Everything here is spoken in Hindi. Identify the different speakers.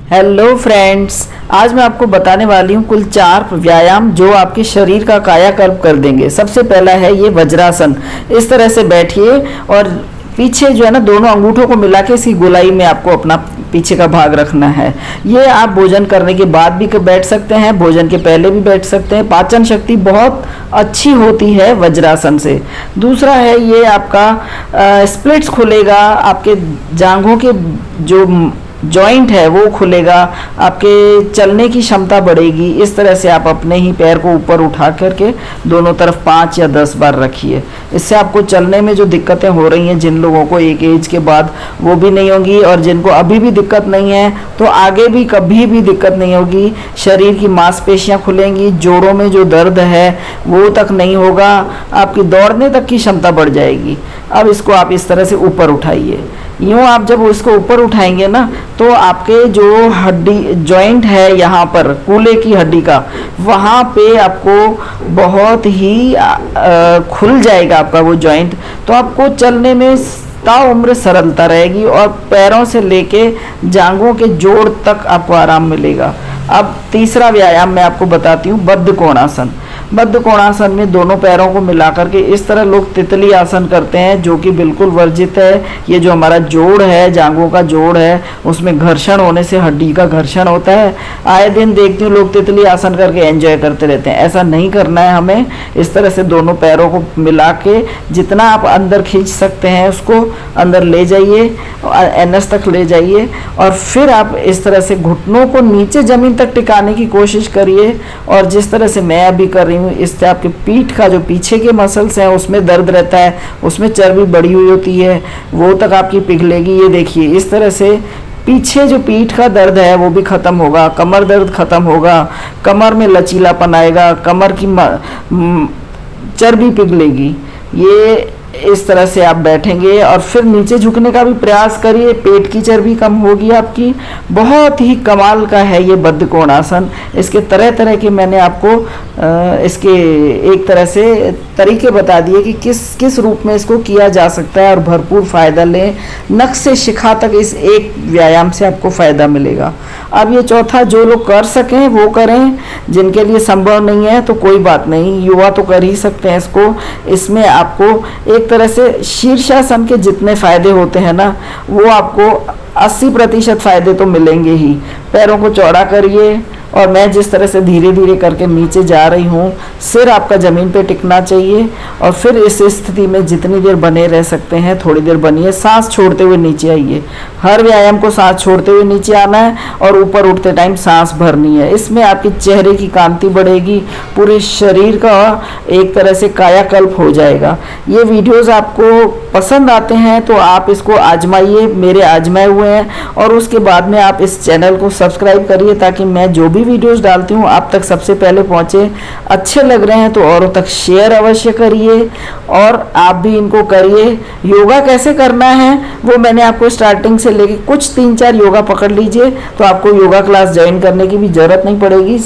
Speaker 1: हेलो फ्रेंड्स, आज मैं आपको बताने वाली हूँ कुल 4 व्यायाम जो आपके शरीर का कायाकल्प कर देंगे। सबसे पहला है ये वज्रासन। इस तरह से बैठिए और पीछे जो है ना दोनों अंगूठों को मिला के इसी गोलाई में आपको अपना पीछे का भाग रखना है। ये आप भोजन करने के बाद भी बैठ सकते हैं, भोजन के पहले भी बैठ सकते हैं। पाचन शक्ति बहुत अच्छी होती है वज्रासन से। दूसरा है ये आपका स्प्लिट्स खुलेगा, आपके जांघों के जो जॉइंट है वो खुलेगा, आपके चलने की क्षमता बढ़ेगी। इस तरह से आप अपने ही पैर को ऊपर उठा करके दोनों तरफ 5 या 10 बार रखिए। इससे आपको चलने में जो दिक्कतें हो रही हैं जिन लोगों को एक एज के बाद, वो भी नहीं होगी, और जिनको अभी भी दिक्कत नहीं है तो आगे भी कभी भी दिक्कत नहीं होगी। शरीर की मांसपेशियां खुलेंगी, जोड़ों में जो दर्द है वो तक नहीं होगा, आपकी दौड़ने तक की क्षमता बढ़ जाएगी। अब इसको आप इस तरह से ऊपर उठाइए। यूँ आप जब उसको ऊपर उठाएंगे ना तो आपके जो हड्डी जॉइंट है यहाँ पर कूल्हे की हड्डी का, वहाँ पे आपको बहुत ही खुल जाएगा आपका वो जॉइंट। तो आपको चलने में ताउम्र सरलता रहेगी और पैरों से लेके जांघों के जोड़ तक आपको आराम मिलेगा। अब तीसरा व्यायाम मैं आपको बताती हूँ, बद्ध कोणासन। बद्ध कोणासन में दोनों पैरों को मिला करके इस तरह लोग तितली आसन करते हैं, जो कि बिल्कुल वर्जित है। ये जो हमारा जोड़ है, जांघों का जोड़ है, उसमें घर्षण होने से हड्डी का घर्षण होता है। आए दिन देखती हूँ लोग तितली आसन करके एंजॉय करते रहते हैं। ऐसा नहीं करना है हमें। इस तरह से दोनों पैरों को मिला के जितना आप अंदर खींच सकते हैं उसको अंदर ले जाइए, एनएस तक ले जाइए, और फिर आप इस तरह से घुटनों को नीचे जमीन तक टिकाने की कोशिश करिए। और जिस तरह से मैं अभी कर रही हूँ, इससे आपके पीठ का जो पीछे के मसल्स हैं उसमें दर्द रहता है, उसमें चर्बी बढ़ी हुई होती है, वो तक आपकी पिघलेगी। ये देखिए, इस तरह से पीछे जो पीठ का दर्द है वो भी खत्म होगा, कमर दर्द खत्म होगा, कमर में लचीलापन आएगा, कमर की चर्बी पिघलेगी। ये इस तरह से आप बैठेंगे और फिर नीचे झुकने का भी प्रयास करिए, पेट की चर्बी कम होगी आपकी। बहुत ही कमाल का है ये बद्ध कोणासन। इसके तरह तरह के मैंने आपको इसके एक तरह से तरीके बता दिए कि किस किस रूप में इसको किया जा सकता है, और भरपूर फ़ायदा लें। नख से शिखा तक इस एक व्यायाम से आपको फ़ायदा मिलेगा। अब ये चौथा, जो लोग कर सकें वो करें, जिनके लिए संभव नहीं है तो कोई बात नहीं, युवा तो कर ही सकते हैं इसको। इसमें आपको एक तरह से शीर्षासन के जितने फ़ायदे होते हैं ना, वो आपको 80% फ़ायदे तो मिलेंगे ही। पैरों को चौड़ा करिए, और मैं जिस तरह से धीरे धीरे करके नीचे जा रही हूँ, सिर आपका ज़मीन पे टिकना चाहिए। और फिर इस स्थिति में जितनी देर बने रह सकते हैं थोड़ी देर बनिए, सांस छोड़ते हुए नीचे आइए। हर व्यायाम को सांस छोड़ते हुए नीचे आना है और ऊपर उठते टाइम सांस भरनी है। इसमें आपके चेहरे की कांति बढ़ेगी, पूरे शरीर का एक तरह से कायाकल्प हो जाएगा। ये वीडियोज़ आपको पसंद आते हैं तो आप इसको आजमाइए, मेरे आजमाए हुए हैं। और उसके बाद में आप इस चैनल को सब्सक्राइब करिए ताकि मैं जो भी वीडियोस डालती हूँ आप तक सबसे पहले पहुँचे। अच्छे लग रहे हैं तो औरों तक शेयर अवश्य करिए, और आप भी इनको करिए। योगा कैसे करना है वो मैंने आपको स्टार्टिंग से लेके कुछ 3-4 योगा पकड़ लीजिए तो आपको योगा क्लास ज्वाइन करने की भी ज़रूरत नहीं पड़ेगी।